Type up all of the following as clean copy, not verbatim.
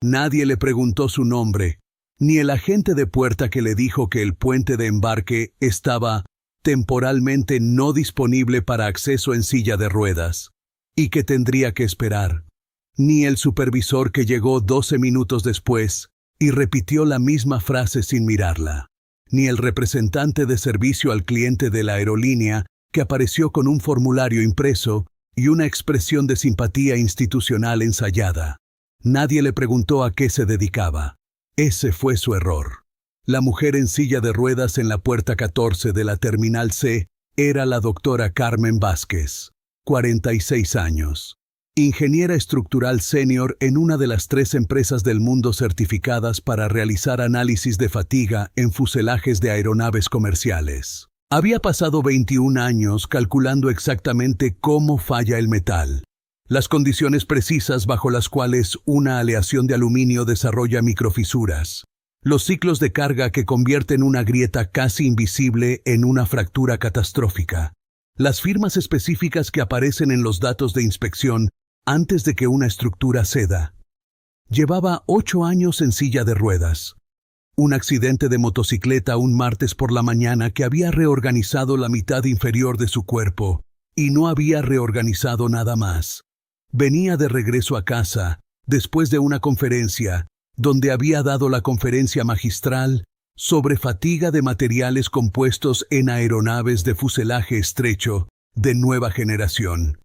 Nadie le preguntó su nombre, ni el agente de puerta que le dijo que el puente de embarque estaba temporalmente no disponible para acceso en silla de ruedas, y que tendría que esperar, ni el supervisor que llegó 12 minutos después y repitió la misma frase sin mirarla, ni el representante de servicio al cliente de la aerolínea que apareció con un formulario impreso y una expresión de simpatía institucional ensayada. Nadie le preguntó a qué se dedicaba. Ese fue su error. La mujer en silla de ruedas en la puerta 14 de la Terminal C era la doctora Carmen Vázquez, 46 años. Ingeniera estructural senior en una de las 3 empresas del mundo certificadas para realizar análisis de fatiga en fuselajes de aeronaves comerciales. Había pasado 21 años calculando exactamente cómo falla el metal, las condiciones precisas bajo las cuales una aleación de aluminio desarrolla microfisuras, los ciclos de carga que convierten una grieta casi invisible en una fractura catastrófica, las firmas específicas que aparecen en los datos de inspección antes de que una estructura ceda. Llevaba 8 años en silla de ruedas. Un accidente de motocicleta un martes por la mañana que había reorganizado la mitad inferior de su cuerpo y no había reorganizado nada más. Venía de regreso a casa, después de una conferencia, donde había dado la conferencia magistral sobre fatiga de materiales compuestos en aeronaves de fuselaje estrecho de nueva generación.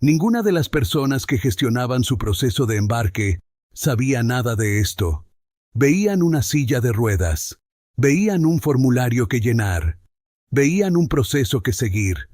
Ninguna de las personas que gestionaban su proceso de embarque sabía nada de esto. Veían una silla de ruedas, veían un formulario que llenar, veían un proceso que seguir.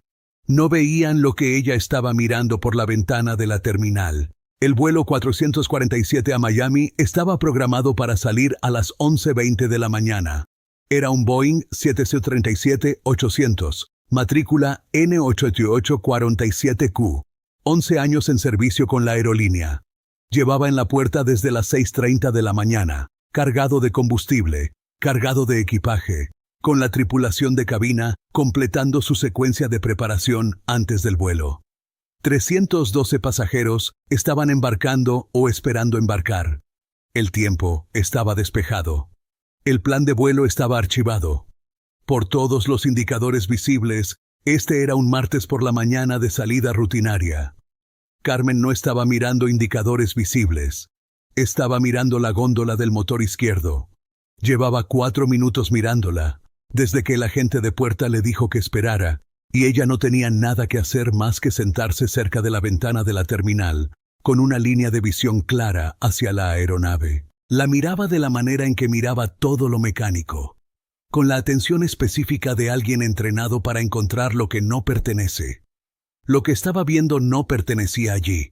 No veían lo que ella estaba mirando por la ventana de la terminal. El vuelo 447 a Miami estaba programado para salir a las 11:20 de la mañana. Era un Boeing 737-800, matrícula N8847Q. 11 años en servicio con la aerolínea. Llevaba en la puerta desde las 6:30 de la mañana, cargado de combustible, cargado de equipaje, con la tripulación de cabina completando su secuencia de preparación antes del vuelo. 312 pasajeros estaban embarcando o esperando embarcar. El tiempo estaba despejado. El plan de vuelo estaba archivado. Por todos los indicadores visibles, este era un martes por la mañana de salida rutinaria. Carmen no estaba mirando indicadores visibles. Estaba mirando la góndola del motor izquierdo. Llevaba 4 minutos mirándola, desde que el agente de puerta le dijo que esperara, y ella no tenía nada que hacer más que sentarse cerca de la ventana de la terminal, con una línea de visión clara hacia la aeronave. La miraba de la manera en que miraba todo lo mecánico, con la atención específica de alguien entrenado para encontrar lo que no pertenece. Lo que estaba viendo no pertenecía allí.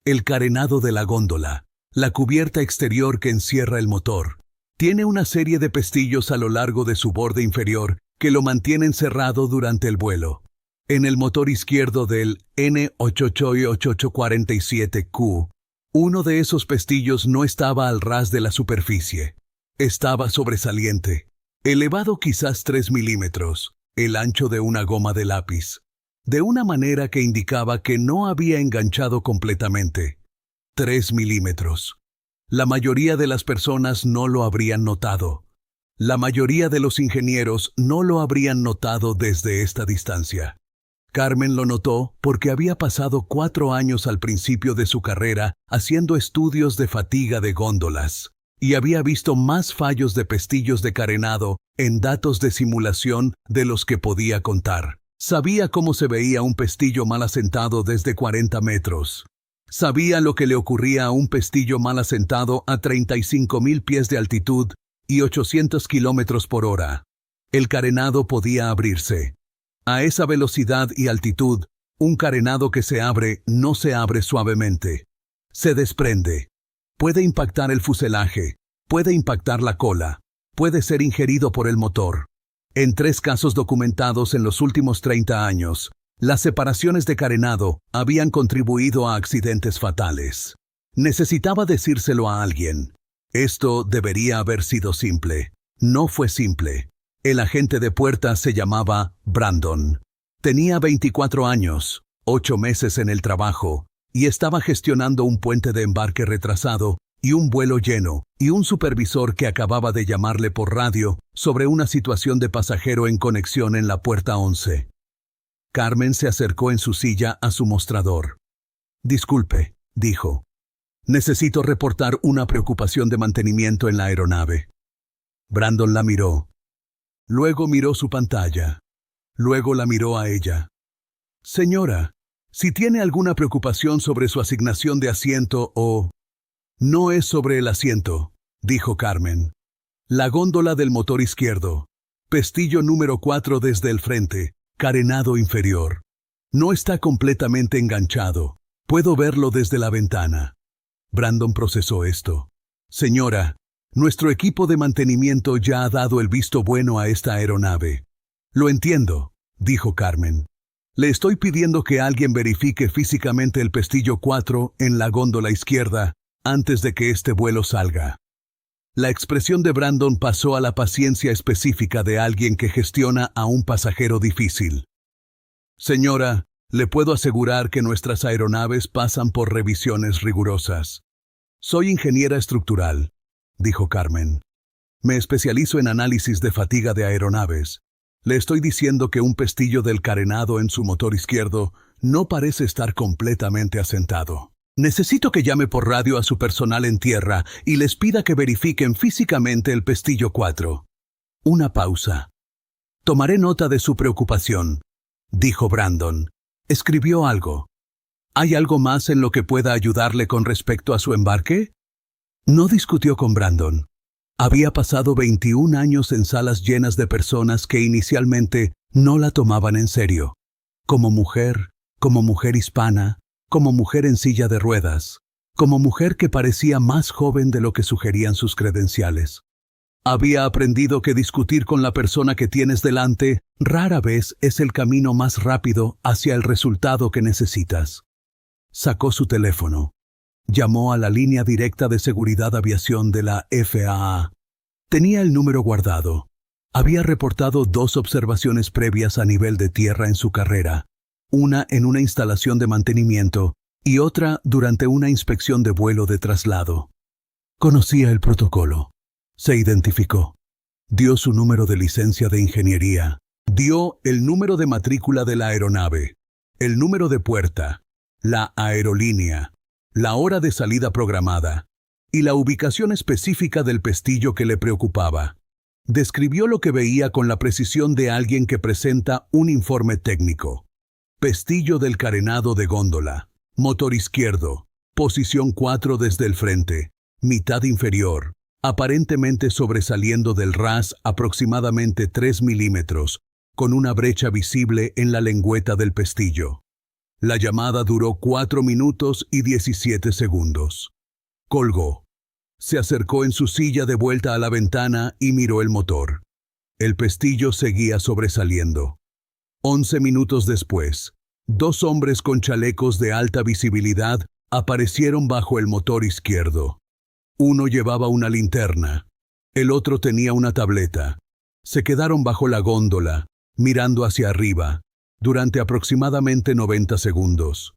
El carenado de la góndola, la cubierta exterior que encierra el motor, tiene una serie de pestillos a lo largo de su borde inferior que lo mantienen cerrado durante el vuelo. En el motor izquierdo del N8847Q, uno de esos pestillos no estaba al ras de la superficie. Estaba sobresaliente, elevado quizás 3 milímetros, el ancho de una goma de lápiz, de una manera que indicaba que no había enganchado completamente. 3 milímetros. La mayoría de las personas no lo habrían notado. La mayoría de los ingenieros no lo habrían notado desde esta distancia. Carmen lo notó porque había pasado 4 años al principio de su carrera haciendo estudios de fatiga de góndolas, y había visto más fallos de pestillos de carenado en datos de simulación de los que podía contar. Sabía cómo se veía un pestillo mal asentado desde 40 metros. Sabía lo que le ocurría a un pestillo mal asentado a 35.000 pies de altitud y 800 kilómetros por hora. El carenado podía abrirse. A esa velocidad y altitud, un carenado que se abre no se abre suavemente. Se desprende. Puede impactar el fuselaje, puede impactar la cola, puede ser ingerido por el motor. En 3 casos documentados en los últimos 30 años, las separaciones de carenado habían contribuido a accidentes fatales. Necesitaba decírselo a alguien. Esto debería haber sido simple. No fue simple. El agente de puerta se llamaba Brandon. Tenía 24 años, 8 meses en el trabajo, y estaba gestionando un puente de embarque retrasado y un vuelo lleno, y un supervisor que acababa de llamarle por radio sobre una situación de pasajero en conexión en la puerta 11. Carmen se acercó en su silla a su mostrador. «Disculpe», dijo. «Necesito reportar una preocupación de mantenimiento en la aeronave». Brandon la miró. Luego miró su pantalla. Luego la miró a ella. «Señora, si tiene alguna preocupación sobre su asignación de asiento o...» «No es sobre el asiento», dijo Carmen. «La góndola del motor izquierdo. Pestillo número 4 desde el frente, carenado inferior. No está completamente enganchado. Puedo verlo desde la ventana». Brandon procesó esto. «Señora, nuestro equipo de mantenimiento ya ha dado el visto bueno a esta aeronave». «Lo entiendo», dijo Carmen. «Le estoy pidiendo que alguien verifique físicamente el pestillo 4 en la góndola izquierda antes de que este vuelo salga». La expresión de Brandon pasó a la paciencia específica de alguien que gestiona a un pasajero difícil. «Señora, le puedo asegurar que nuestras aeronaves pasan por revisiones rigurosas. Soy ingeniera estructural», dijo Carmen. «Me especializo en análisis de fatiga de aeronaves. Le estoy diciendo que un pestillo del carenado en su motor izquierdo no parece estar completamente asentado. Necesito que llame por radio a su personal en tierra y les pida que verifiquen físicamente el pestillo 4. Una pausa. «Tomaré nota de su preocupación», dijo Brandon. Escribió algo. «¿Hay algo más en lo que pueda ayudarle con respecto a su embarque?» No discutió con Brandon. Había pasado 21 años en salas llenas de personas que inicialmente no la tomaban en serio. Como mujer hispana, como mujer en silla de ruedas, como mujer que parecía más joven de lo que sugerían sus credenciales. Había aprendido que discutir con la persona que tienes delante rara vez es el camino más rápido hacia el resultado que necesitas. Sacó su teléfono. Llamó a la línea directa de seguridad aviación de la FAA. Tenía el número guardado. Había reportado 2 observaciones previas a nivel de tierra en su carrera. Una en una instalación de mantenimiento y otra durante una inspección de vuelo de traslado. Conocía el protocolo. Se identificó. Dio su número de licencia de ingeniería. Dio el número de matrícula de la aeronave, el número de puerta, la aerolínea, la hora de salida programada y la ubicación específica del pestillo que le preocupaba. Describió lo que veía con la precisión de alguien que presenta un informe técnico. Pestillo del carenado de góndola, motor izquierdo, posición 4 desde el frente, mitad inferior, aparentemente sobresaliendo del RAS aproximadamente 3 milímetros, con una brecha visible en la lengüeta del pestillo. La llamada duró 4 minutos y 17 segundos. Colgó. Se acercó en su silla de vuelta a la ventana y miró el motor. El pestillo seguía sobresaliendo. 11 minutos después, 2 hombres con chalecos de alta visibilidad aparecieron bajo el motor izquierdo. Uno llevaba una linterna. El otro tenía una tableta. Se quedaron bajo la góndola, mirando hacia arriba, durante aproximadamente 90 segundos.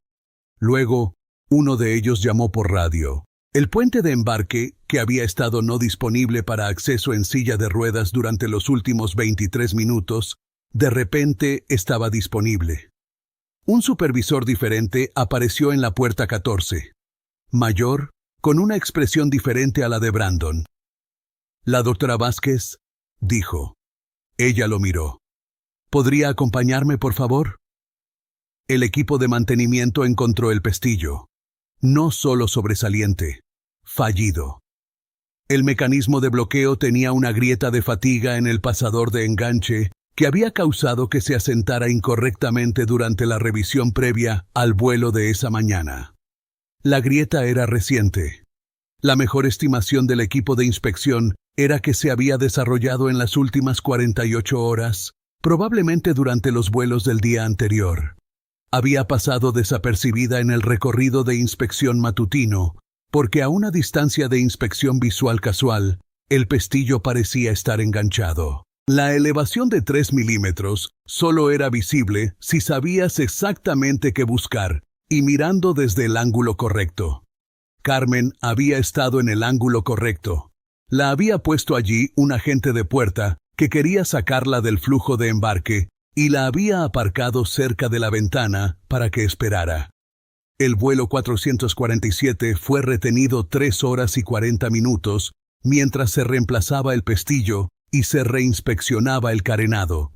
Luego, uno de ellos llamó por radio. El puente de embarque, que había estado no disponible para acceso en silla de ruedas durante los últimos 23 minutos, de repente estaba disponible. Un supervisor diferente apareció en la puerta 14. Mayor, con una expresión diferente a la de Brandon. «La doctora Vázquez», dijo. Ella lo miró. «¿Podría acompañarme, por favor?» El equipo de mantenimiento encontró el pestillo. No solo sobresaliente, fallido. El mecanismo de bloqueo tenía una grieta de fatiga en el pasador de enganche que había causado que se asentara incorrectamente durante la revisión previa al vuelo de esa mañana. La grieta era reciente. La mejor estimación del equipo de inspección era que se había desarrollado en las últimas 48 horas, probablemente durante los vuelos del día anterior. Había pasado desapercibida en el recorrido de inspección matutino, porque a una distancia de inspección visual casual, el pestillo parecía estar enganchado. La elevación de 3 milímetros solo era visible si sabías exactamente qué buscar y mirando desde el ángulo correcto. Carmen había estado en el ángulo correcto. La había puesto allí un agente de puerta que quería sacarla del flujo de embarque y la había aparcado cerca de la ventana para que esperara. El vuelo 447 fue retenido 3 horas y 40 minutos mientras se reemplazaba el pestillo y se reinspeccionaba el carenado.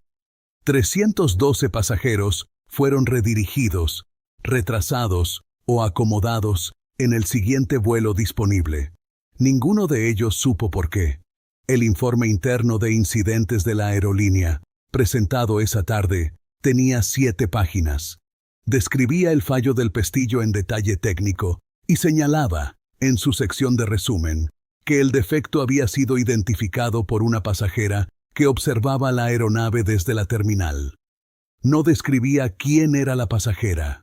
312 pasajeros fueron redirigidos, retrasados o acomodados en el siguiente vuelo disponible. Ninguno de ellos supo por qué. El informe interno de incidentes de la aerolínea, presentado esa tarde, tenía 7 páginas. Describía el fallo del pestillo en detalle técnico y señalaba, en su sección de resumen, que el defecto había sido identificado por una pasajera que observaba la aeronave desde la terminal. No describía quién era la pasajera.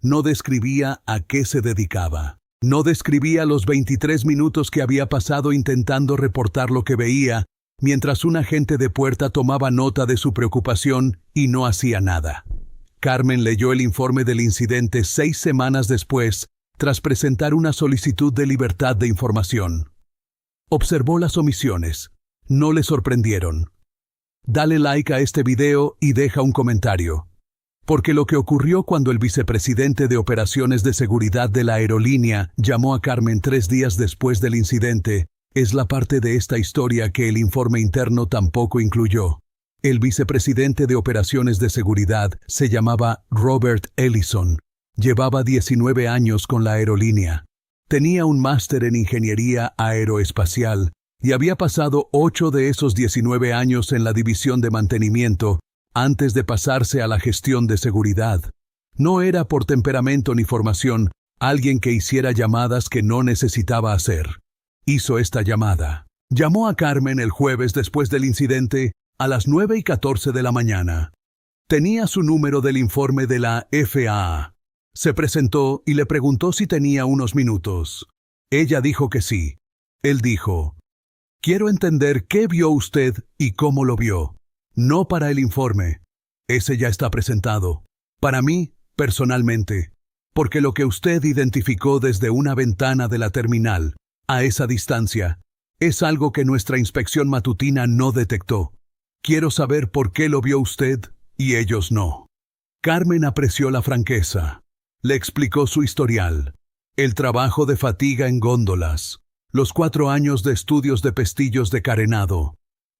No describía a qué se dedicaba. No describía los 23 minutos que había pasado intentando reportar lo que veía, mientras un agente de puerta tomaba nota de su preocupación y no hacía nada. Carmen leyó el informe del incidente 6 semanas después, tras presentar una solicitud de libertad de información. Observó las omisiones. No le sorprendieron. Dale like a este video y deja un comentario. Porque lo que ocurrió cuando el vicepresidente de Operaciones de Seguridad de la aerolínea llamó a Carmen 3 días después del incidente es la parte de esta historia que el informe interno tampoco incluyó. El vicepresidente de Operaciones de Seguridad se llamaba Robert Ellison. Llevaba 19 años con la aerolínea. Tenía un máster en ingeniería aeroespacial y había pasado 8 de esos 19 años en la división de mantenimiento antes de pasarse a la gestión de seguridad. No era por temperamento ni formación alguien que hiciera llamadas que no necesitaba hacer. Hizo esta llamada. Llamó a Carmen el jueves después del incidente a las 9:14 de la mañana. Tenía su número del informe de la FAA. Se presentó y le preguntó si tenía unos minutos. Ella dijo que sí. Él dijo: «Quiero entender qué vio usted y cómo lo vio. No para el informe. Ese ya está presentado. Para mí, personalmente. Porque lo que usted identificó desde una ventana de la terminal, a esa distancia, es algo que nuestra inspección matutina no detectó. Quiero saber por qué lo vio usted y ellos no». Carmen apreció la franqueza. Le explicó su historial. El trabajo de fatiga en góndolas. Los 4 años de estudios de pestillos de carenado.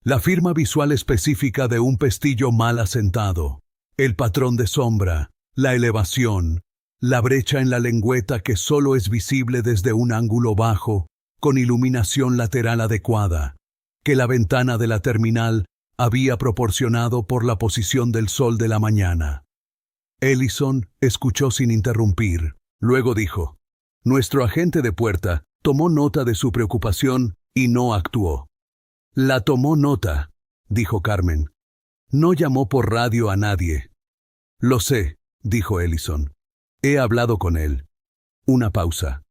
La firma visual específica de un pestillo mal asentado. El patrón de sombra. La elevación. La brecha en la lengüeta que solo es visible desde un ángulo bajo, con iluminación lateral adecuada. Que la ventana de la terminal había proporcionado por la posición del sol de la mañana. Ellison escuchó sin interrumpir. Luego dijo: «Nuestro agente de puerta tomó nota de su preocupación y no actuó». «La tomó nota», dijo Carmen. «No llamó por radio a nadie». «Lo sé», dijo Ellison. «He hablado con él». Una pausa.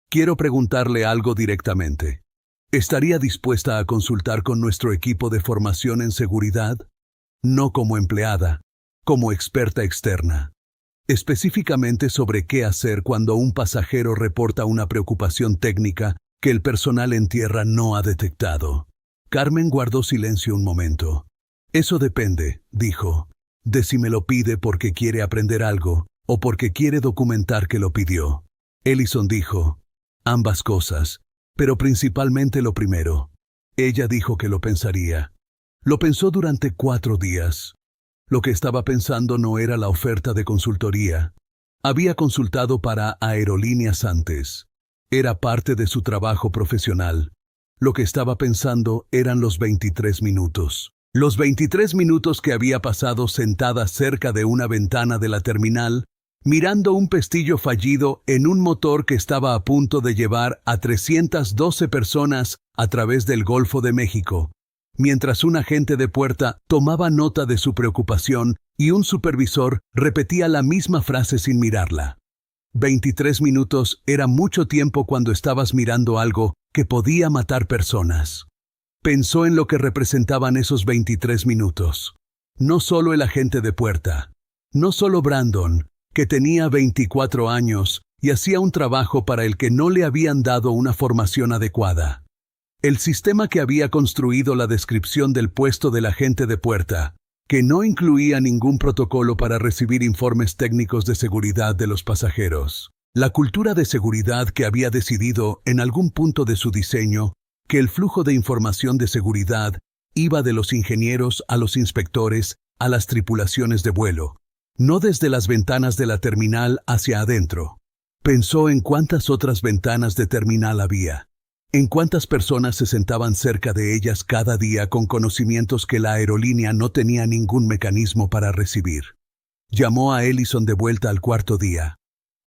«Quiero preguntarle algo directamente. ¿Estaría dispuesta a consultar con nuestro equipo de formación en seguridad? No como empleada, como experta externa. Específicamente sobre qué hacer cuando un pasajero reporta una preocupación técnica que el personal en tierra no ha detectado». Carmen guardó silencio un momento. «Eso depende», dijo, «de si me lo pide porque quiere aprender algo o porque quiere documentar que lo pidió». Ellison dijo: «Ambas cosas, pero principalmente lo primero». Ella dijo que lo pensaría. Lo pensó durante 4 días. Lo que estaba pensando no era la oferta de consultoría. Había consultado para aerolíneas antes. Era parte de su trabajo profesional. Lo que estaba pensando eran los 23 minutos. Los 23 minutos que había pasado sentada cerca de una ventana de la terminal, mirando un pestillo fallido en un motor que estaba a punto de llevar a 312 personas a través del Golfo de México, mientras un agente de puerta tomaba nota de su preocupación y un supervisor repetía la misma frase sin mirarla. 23 minutos era mucho tiempo cuando estabas mirando algo que podía matar personas. Pensó en lo que representaban esos 23 minutos. No solo el agente de puerta, no solo Brandon, que tenía 24 años y hacía un trabajo para el que no le habían dado una formación adecuada. El sistema que había construido la descripción del puesto del agente de puerta, que no incluía ningún protocolo para recibir informes técnicos de seguridad de los pasajeros. La cultura de seguridad que había decidido, en algún punto de su diseño, que el flujo de información de seguridad iba de los ingenieros a los inspectores a las tripulaciones de vuelo, no desde las ventanas de la terminal hacia adentro. Pensó en cuántas otras ventanas de terminal había, en cuántas personas se sentaban cerca de ellas cada día con conocimientos que la aerolínea no tenía ningún mecanismo para recibir. Llamó a Ellison de vuelta al cuarto día.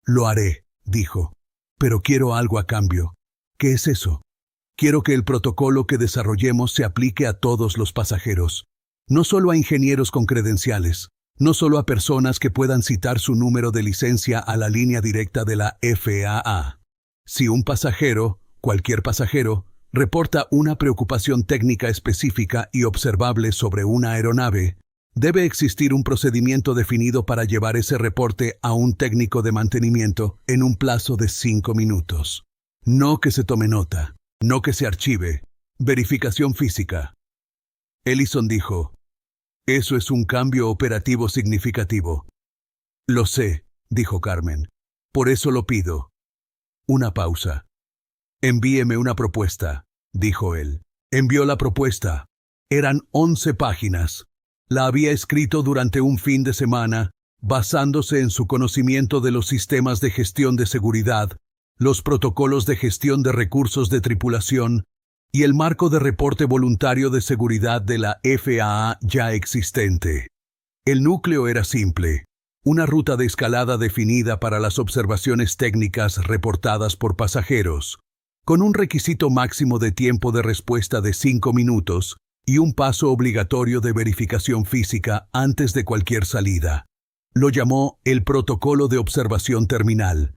«Lo haré», dijo, «pero quiero algo a cambio». «¿Qué es eso?» «Quiero que el protocolo que desarrollemos se aplique a todos los pasajeros, no solo a ingenieros con credenciales, no solo a personas que puedan citar su número de licencia a la línea directa de la FAA. Si un pasajero, cualquier pasajero, reporta una preocupación técnica específica y observable sobre una aeronave, debe existir un procedimiento definido para llevar ese reporte a un técnico de mantenimiento en un plazo de 5 minutos. No que se tome nota, no que se archive. Verificación física». Ellison dijo, «Eso es un cambio operativo significativo». «Lo sé», dijo Carmen. «Por eso lo pido». Una pausa. «Envíeme una propuesta», dijo él. Envió la propuesta. Eran 11 páginas. La había escrito durante un fin de semana, basándose en su conocimiento de los sistemas de gestión de seguridad, los protocolos de gestión de recursos de tripulación y el marco de reporte voluntario de seguridad de la FAA ya existente. El núcleo era simple: una ruta de escalada definida para las observaciones técnicas reportadas por pasajeros, con un requisito máximo de tiempo de respuesta de 5 minutos y un paso obligatorio de verificación física antes de cualquier salida. Lo llamó el Protocolo de Observación Terminal.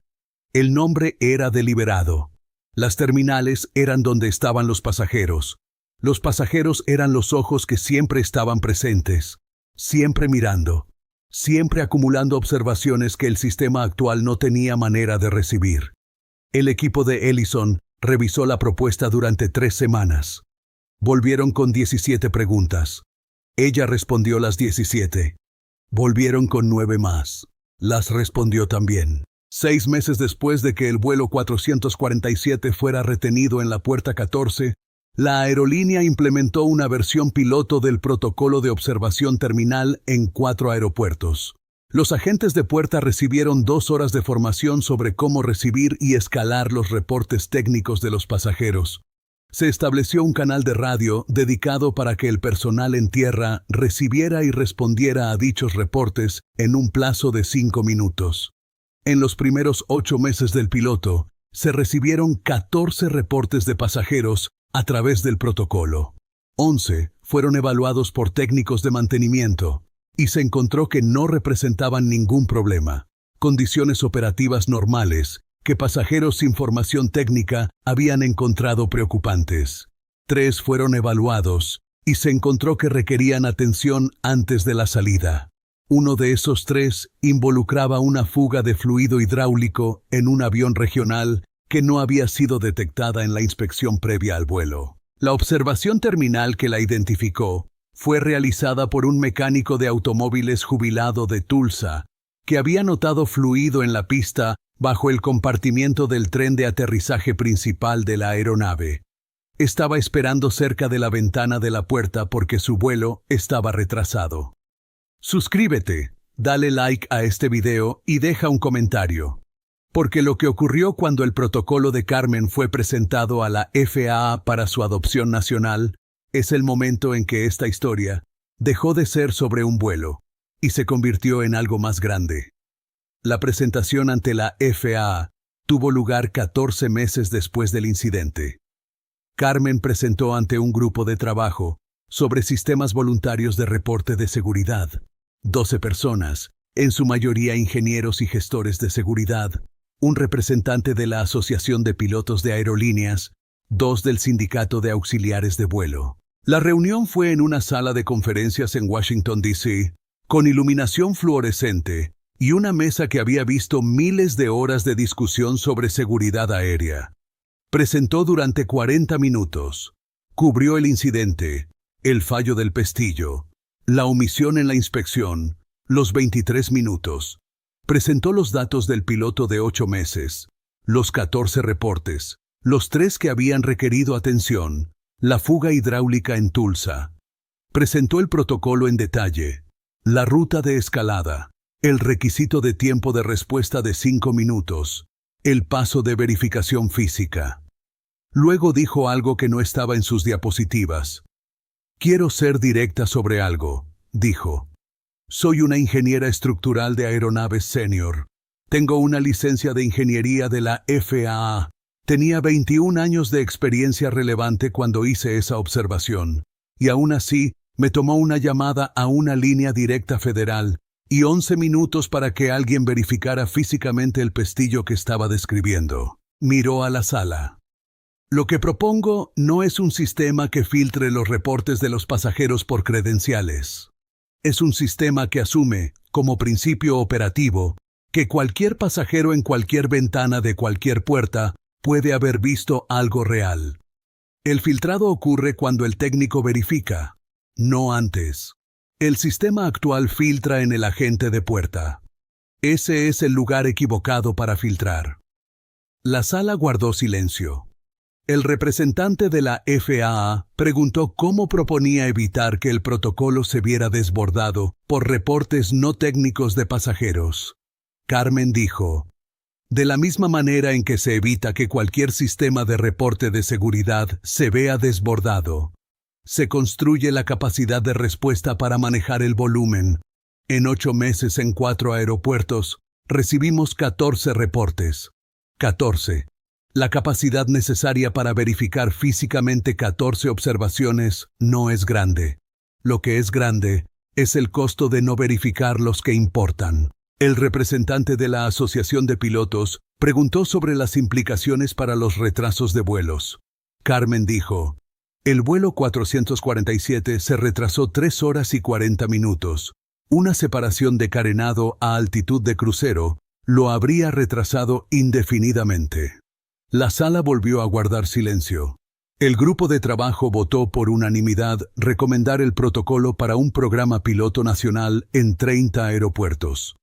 El nombre era deliberado. Las terminales eran donde estaban los pasajeros. Los pasajeros eran los ojos que siempre estaban presentes, siempre mirando, siempre acumulando observaciones que el sistema actual no tenía manera de recibir. El equipo de Ellison revisó la propuesta durante 3 semanas. Volvieron con 17 preguntas. Ella respondió las 17. Volvieron con 9 más. Las respondió también. 6 meses después de que el vuelo 447 fuera retenido en la puerta 14, la aerolínea implementó una versión piloto del protocolo de observación terminal en 4 aeropuertos. Los agentes de puerta recibieron 2 horas de formación sobre cómo recibir y escalar los reportes técnicos de los pasajeros. Se estableció un canal de radio dedicado para que el personal en tierra recibiera y respondiera a dichos reportes en un plazo de 5 minutos. En los primeros 8 meses del piloto, se recibieron 14 reportes de pasajeros a través del protocolo. 11 fueron evaluados por técnicos de mantenimiento y se encontró que no representaban ningún problema. Condiciones operativas normales que pasajeros sin formación técnica habían encontrado preocupantes. 3 fueron evaluados y se encontró que requerían atención antes de la salida. Uno de esos 3 involucraba una fuga de fluido hidráulico en un avión regional que no había sido detectada en la inspección previa al vuelo. La observación terminal que la identificó fue realizada por un mecánico de automóviles jubilado de Tulsa, que había notado fluido en la pista bajo el compartimiento del tren de aterrizaje principal de la aeronave. Estaba esperando cerca de la ventana de la puerta porque su vuelo estaba retrasado. Suscríbete, dale like a este video y deja un comentario. Porque lo que ocurrió cuando el protocolo de Carmen fue presentado a la FAA para su adopción nacional es el momento en que esta historia dejó de ser sobre un vuelo y se convirtió en algo más grande. La presentación ante la FAA tuvo lugar 14 meses después del incidente. Carmen presentó ante un grupo de trabajo sobre sistemas voluntarios de reporte de seguridad. 12 personas, en su mayoría ingenieros y gestores de seguridad, un representante de la Asociación de Pilotos de Aerolíneas, 2 del Sindicato de Auxiliares de Vuelo. La reunión fue en una sala de conferencias en Washington, D.C., con iluminación fluorescente y una mesa que había visto miles de horas de discusión sobre seguridad aérea. Presentó durante 40 minutos. Cubrió el incidente, el fallo del pestillo, la omisión en la inspección, los 23 minutos. Presentó los datos del piloto de 8 meses, los 14 reportes, los 3 que habían requerido atención, la fuga hidráulica en Tulsa. Presentó el protocolo en detalle, la ruta de escalada, el requisito de tiempo de respuesta de 5 minutos, el paso de verificación física. Luego dijo algo que no estaba en sus diapositivas. Quiero ser directa sobre algo, dijo. Soy una ingeniera estructural de aeronaves senior. Tengo una licencia de ingeniería de la FAA. Tenía 21 años de experiencia relevante cuando hice esa observación. Y aún así, me tomó una llamada a una línea directa federal y 11 minutos para que alguien verificara físicamente el pestillo que estaba describiendo. Miró a la sala. Lo que propongo no es un sistema que filtre los reportes de los pasajeros por credenciales. Es un sistema que asume, como principio operativo, que cualquier pasajero en cualquier ventana de cualquier puerta puede haber visto algo real. El filtrado ocurre cuando el técnico verifica, no antes. El sistema actual filtra en el agente de puerta. Ese es el lugar equivocado para filtrar. La sala guardó silencio. El representante de la FAA preguntó cómo proponía evitar que el protocolo se viera desbordado por reportes no técnicos de pasajeros. Carmen dijo, de la misma manera en que se evita que cualquier sistema de reporte de seguridad se vea desbordado, se construye la capacidad de respuesta para manejar el volumen. En 8 meses en 4 aeropuertos, recibimos 14 reportes. 14. La capacidad necesaria para verificar físicamente 14 observaciones no es grande. Lo que es grande es el costo de no verificar los que importan. El representante de la Asociación de Pilotos preguntó sobre las implicaciones para los retrasos de vuelos. Carmen dijo, el vuelo 447 se retrasó 3 horas y 40 minutos. Una separación de carenado a altitud de crucero lo habría retrasado indefinidamente. La sala volvió a guardar silencio. El grupo de trabajo votó por unanimidad recomendar el protocolo para un programa piloto nacional en 30 aeropuertos.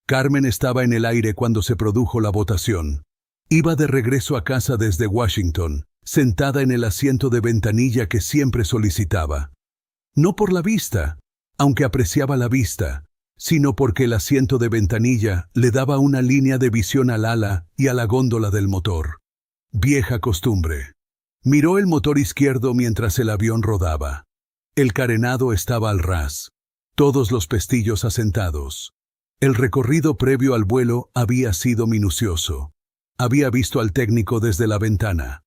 Carmen estaba en el aire cuando se produjo la votación. Iba de regreso a casa desde Washington, sentada en el asiento de ventanilla que siempre solicitaba. No por la vista, aunque apreciaba la vista, sino porque el asiento de ventanilla le daba una línea de visión al ala y a la góndola del motor. Vieja costumbre. Miró el motor izquierdo mientras el avión rodaba. El carenado estaba al ras. Todos los pestillos asentados. El recorrido previo al vuelo había sido minucioso. Había visto al técnico desde la ventana.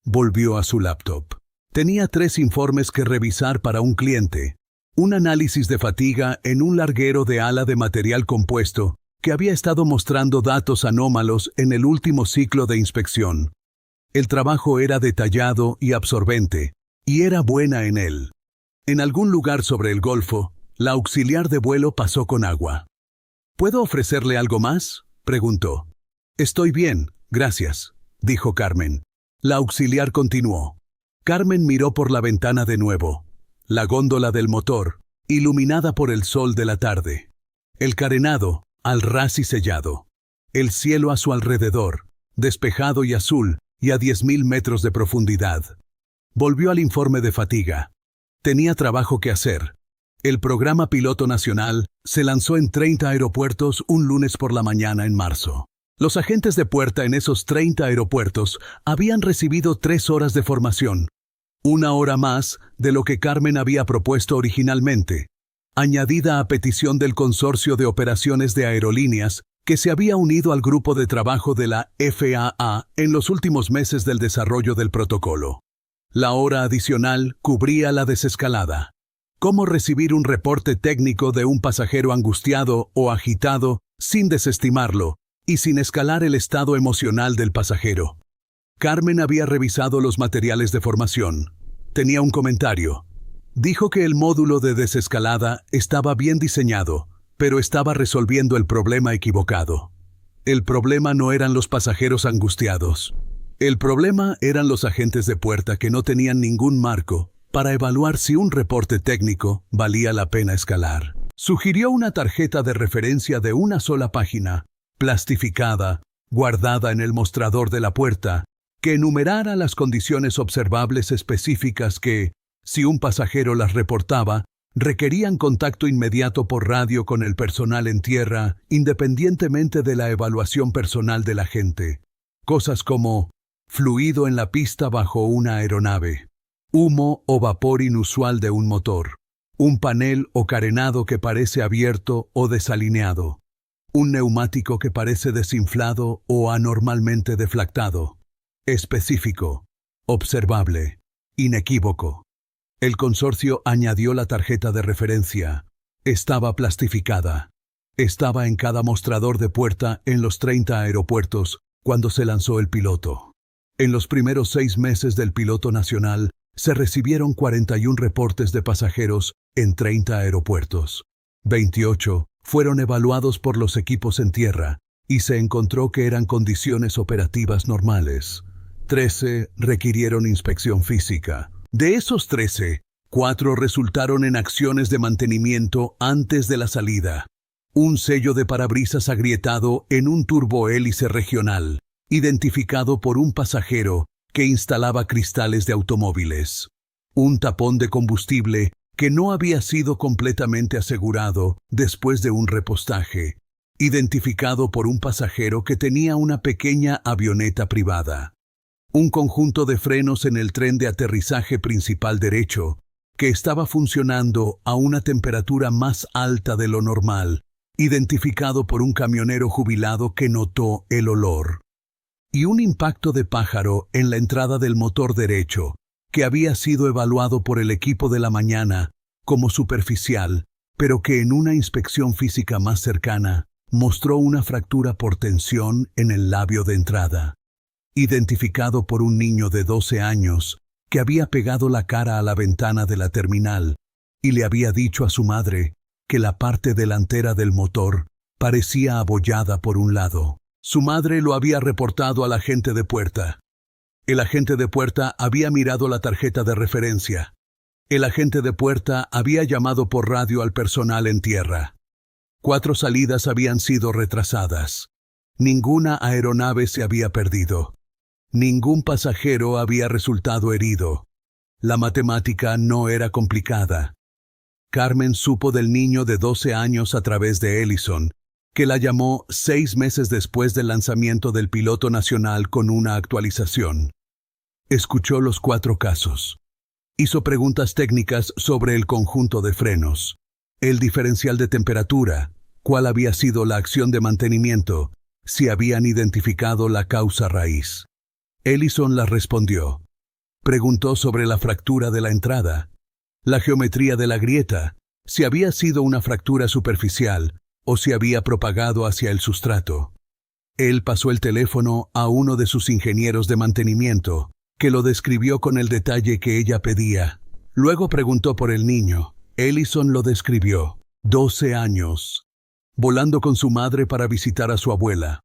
Volvió a su laptop. Tenía 3 informes que revisar para un cliente. Un análisis de fatiga en un larguero de ala de material compuesto que había estado mostrando datos anómalos en el último ciclo de inspección. El trabajo era detallado y absorbente, y era buena en él. En algún lugar sobre el Golfo, la auxiliar de vuelo pasó con agua. ¿Puedo ofrecerle algo más?, preguntó. Estoy bien, gracias, dijo Carmen. La auxiliar continuó. Carmen miró por la ventana de nuevo. La góndola del motor, iluminada por el sol de la tarde. El carenado, al ras y sellado. El cielo a su alrededor, despejado y azul, y a 10.000 metros de profundidad. Volvió al informe de fatiga. Tenía trabajo que hacer. El programa piloto nacional se lanzó en 30 aeropuertos un lunes por la mañana en marzo. Los agentes de puerta en esos 30 aeropuertos habían recibido 3 horas de formación, 1 hora más de lo que Carmen había propuesto originalmente, añadida a petición del Consorcio de Operaciones de Aerolíneas que se había unido al grupo de trabajo de la FAA en los últimos meses del desarrollo del protocolo. La hora adicional cubría la desescalada. Cómo recibir un reporte técnico de un pasajero angustiado o agitado sin desestimarlo y sin escalar el estado emocional del pasajero. Carmen había revisado los materiales de formación. Tenía un comentario. Dijo que el módulo de desescalada estaba bien diseñado, Pero estaba resolviendo el problema equivocado. El problema no eran los pasajeros angustiados. El problema eran los agentes de puerta que no tenían ningún marco para evaluar si un reporte técnico valía la pena escalar. Sugirió una tarjeta de referencia de una sola página, plastificada, guardada en el mostrador de la puerta, que enumerara las condiciones observables específicas que, si un pasajero las reportaba, requerían contacto inmediato por radio con el personal en tierra, independientemente de la evaluación personal del agente. Cosas como fluido en la pista bajo una aeronave, humo o vapor inusual de un motor, un panel o carenado que parece abierto o desalineado, un neumático que parece desinflado o anormalmente deflactado. Específico, observable, inequívoco. El consorcio añadió la tarjeta de referencia. Estaba plastificada. Estaba en cada mostrador de puerta en los 30 aeropuertos cuando se lanzó el piloto. En los primeros 6 meses del piloto nacional, se recibieron 41 reportes de pasajeros en 30 aeropuertos. 28 fueron evaluados por los equipos en tierra y se encontró que eran condiciones operativas normales. 13 requirieron inspección física. De esos 13, 4 resultaron en acciones de mantenimiento antes de la salida. Un sello de parabrisas agrietado en un turbohélice regional, identificado por un pasajero que instalaba cristales de automóviles. Un tapón de combustible que no había sido completamente asegurado después de un repostaje, identificado por un pasajero que tenía una pequeña avioneta privada. Un conjunto de frenos en el tren de aterrizaje principal derecho, que estaba funcionando a una temperatura más alta de lo normal, identificado por un camionero jubilado que notó el olor. Y un impacto de pájaro en la entrada del motor derecho, que había sido evaluado por el equipo de la mañana como superficial, pero que en una inspección física más cercana mostró una fractura por tensión en el labio de entrada. Identificado por un niño de 12 años que había pegado la cara a la ventana de la terminal y le había dicho a su madre que la parte delantera del motor parecía abollada por un lado. Su madre lo había reportado al agente de puerta. El agente de puerta había mirado la tarjeta de referencia. El agente de puerta había llamado por radio al personal en tierra. 4 salidas habían sido retrasadas. Ninguna aeronave se había perdido. Ningún pasajero había resultado herido. La matemática no era complicada. Carmen supo del niño de 12 años a través de Ellison, que la llamó 6 meses después del lanzamiento del piloto nacional con una actualización. Escuchó los 4 casos. Hizo preguntas técnicas sobre el conjunto de frenos, el diferencial de temperatura, cuál había sido la acción de mantenimiento, si habían identificado la causa raíz. Ellison las respondió. Preguntó sobre la fractura de la entrada, la geometría de la grieta, si había sido una fractura superficial o si había propagado hacia el sustrato. Él pasó el teléfono a uno de sus ingenieros de mantenimiento, que lo describió con el detalle que ella pedía. Luego preguntó por el niño. Ellison lo describió. 12 años. Volando con su madre para visitar a su abuela.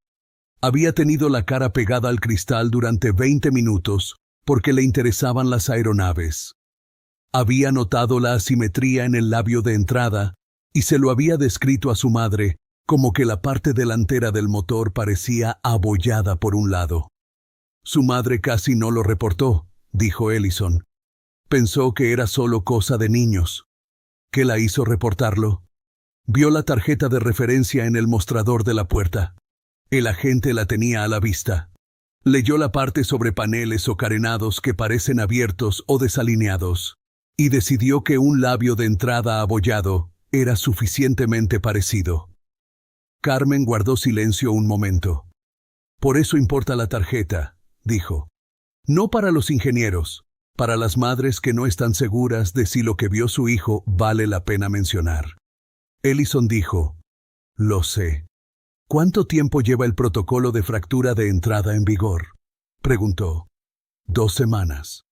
Había tenido la cara pegada al cristal durante 20 minutos porque le interesaban las aeronaves. Había notado la asimetría en el labio de entrada y se lo había descrito a su madre como que la parte delantera del motor parecía abollada por un lado. Su madre casi no lo reportó, dijo Ellison. Pensó que era solo cosa de niños. ¿Qué la hizo reportarlo? Vio la tarjeta de referencia en el mostrador de la puerta. El agente la tenía a la vista. Leyó la parte sobre paneles o carenados que parecen abiertos o desalineados, y decidió que un labio de entrada abollado era suficientemente parecido. Carmen guardó silencio un momento. Por eso importa la tarjeta, dijo. No para los ingenieros, para las madres que no están seguras de si lo que vio su hijo vale la pena mencionar. Ellison dijo, lo sé. ¿Cuánto tiempo lleva el protocolo de fractura de entrada en vigor? Preguntó. 2 semanas.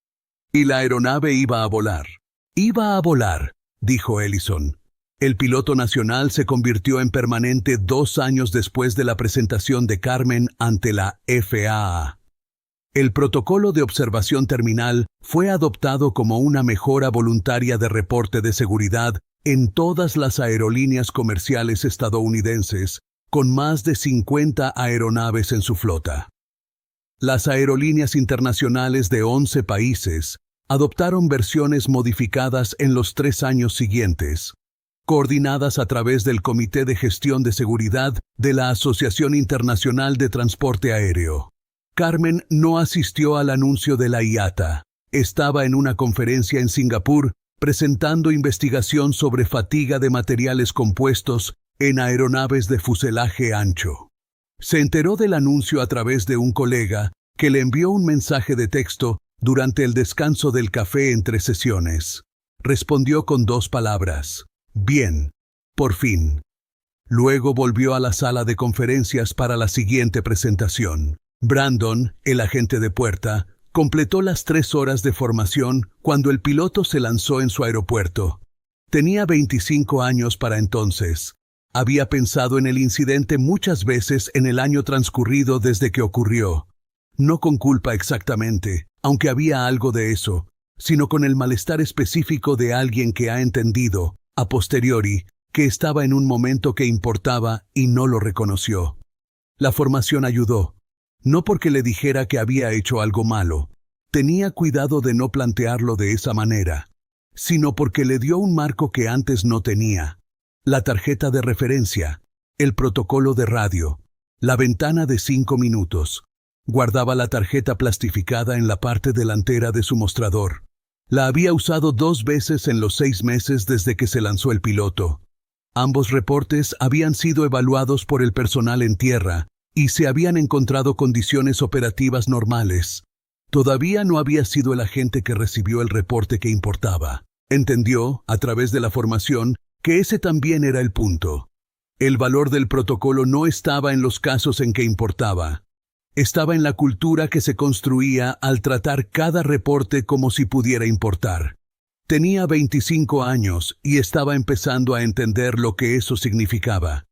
¿Y la aeronave iba a volar? Iba a volar, dijo Ellison. El piloto nacional se convirtió en permanente 2 años después de la presentación de Carmen ante la FAA. El protocolo de observación terminal fue adoptado como una mejora voluntaria de reporte de seguridad en todas las aerolíneas comerciales estadounidenses, con más de 50 aeronaves en su flota. Las aerolíneas internacionales de 11 países adoptaron versiones modificadas en los 3 años siguientes, coordinadas a través del Comité de Gestión de Seguridad de la Asociación Internacional de Transporte Aéreo. Carmen no asistió al anuncio de la IATA. Estaba en una conferencia en Singapur presentando investigación sobre fatiga de materiales compuestos en aeronaves de fuselaje ancho. Se enteró del anuncio a través de un colega que le envió un mensaje de texto durante el descanso del café entre sesiones. Respondió con 2 palabras: bien, por fin. Luego volvió a la sala de conferencias para la siguiente presentación. Brandon, el agente de puerta, completó las 3 horas de formación cuando el piloto se lanzó en su aeropuerto. Tenía 25 años para entonces. Había pensado en el incidente muchas veces en el año transcurrido desde que ocurrió. No con culpa exactamente, aunque había algo de eso, sino con el malestar específico de alguien que ha entendido, a posteriori, que estaba en un momento que importaba y no lo reconoció. La formación ayudó. No porque le dijera que había hecho algo malo, tenía cuidado de no plantearlo de esa manera, sino porque le dio un marco que antes no tenía: la tarjeta de referencia, el protocolo de radio, la ventana de 5 minutos. Guardaba la tarjeta plastificada en la parte delantera de su mostrador. La había usado 2 veces en los 6 meses desde que se lanzó el piloto. Ambos reportes habían sido evaluados por el personal en tierra y se habían encontrado condiciones operativas normales. Todavía no había sido el agente que recibió el reporte que importaba. Entendió, a través de la formación, que ese también era el punto. El valor del protocolo no estaba en los casos en que importaba. Estaba en la cultura que se construía al tratar cada reporte como si pudiera importar. Tenía 25 años y estaba empezando a entender lo que eso significaba.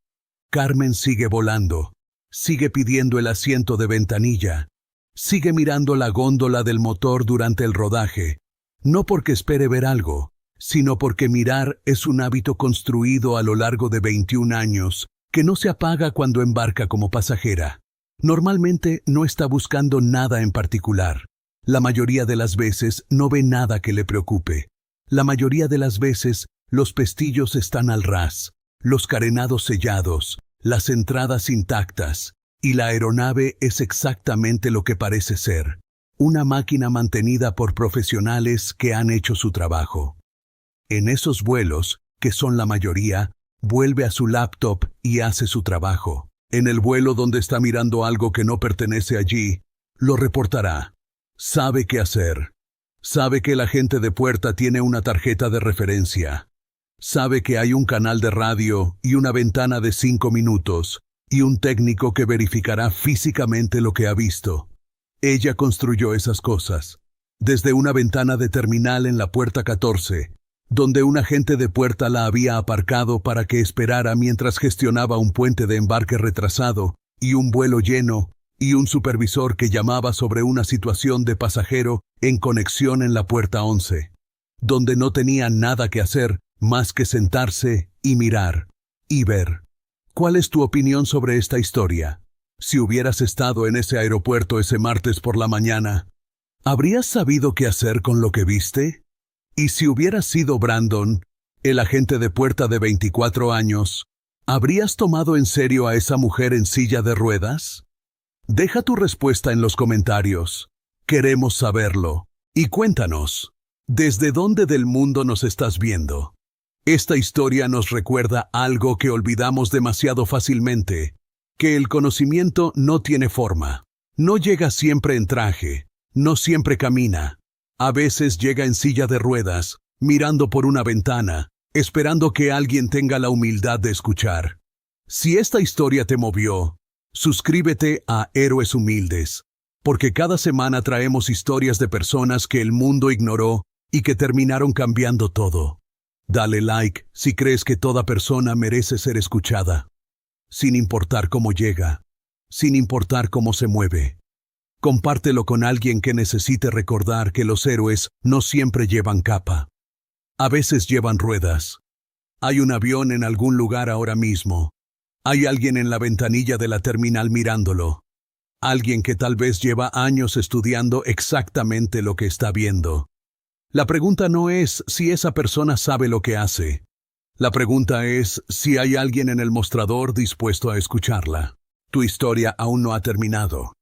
Carmen sigue volando. Sigue pidiendo el asiento de ventanilla. Sigue mirando la góndola del motor durante el rodaje. No porque espere ver algo, sino porque mirar es un hábito construido a lo largo de 21 años, que no se apaga cuando embarca como pasajera. Normalmente no está buscando nada en particular. La mayoría de las veces no ve nada que le preocupe. La mayoría de las veces los pestillos están al ras, los carenados sellados, las entradas intactas, y la aeronave es exactamente lo que parece ser: una máquina mantenida por profesionales que han hecho su trabajo. En esos vuelos, que son la mayoría, vuelve a su laptop y hace su trabajo. En el vuelo donde está mirando algo que no pertenece allí, lo reportará. Sabe qué hacer. Sabe que el agente de puerta tiene una tarjeta de referencia. Sabe que hay un canal de radio y una ventana de 5 minutos y un técnico que verificará físicamente lo que ha visto. Ella construyó esas cosas. Desde una ventana de terminal en la puerta 14, donde un agente de puerta la había aparcado para que esperara mientras gestionaba un puente de embarque retrasado y un vuelo lleno, y un supervisor que llamaba sobre una situación de pasajero en conexión en la puerta 11, donde no tenía nada que hacer más que sentarse y mirar y ver. ¿Cuál es tu opinión sobre esta historia? Si hubieras estado en ese aeropuerto ese martes por la mañana, ¿habrías sabido qué hacer con lo que viste? Y si hubieras sido Brandon, el agente de puerta de 24 años, ¿habrías tomado en serio a esa mujer en silla de ruedas? Deja tu respuesta en los comentarios. Queremos saberlo. Y cuéntanos, ¿desde dónde del mundo nos estás viendo? Esta historia nos recuerda algo que olvidamos demasiado fácilmente, que el conocimiento no tiene forma. No llega siempre en traje, no siempre camina. A veces llega en silla de ruedas, mirando por una ventana, esperando que alguien tenga la humildad de escuchar. Si esta historia te movió, suscríbete a Héroes Humildes, porque cada semana traemos historias de personas que el mundo ignoró y que terminaron cambiando todo. Dale like si crees que toda persona merece ser escuchada, sin importar cómo llega, sin importar cómo se mueve. Compártelo con alguien que necesite recordar que los héroes no siempre llevan capa. A veces llevan ruedas. Hay un avión en algún lugar ahora mismo. Hay alguien en la ventanilla de la terminal mirándolo. Alguien que tal vez lleva años estudiando exactamente lo que está viendo. La pregunta no es si esa persona sabe lo que hace. La pregunta es si hay alguien en el mostrador dispuesto a escucharla. Tu historia aún no ha terminado.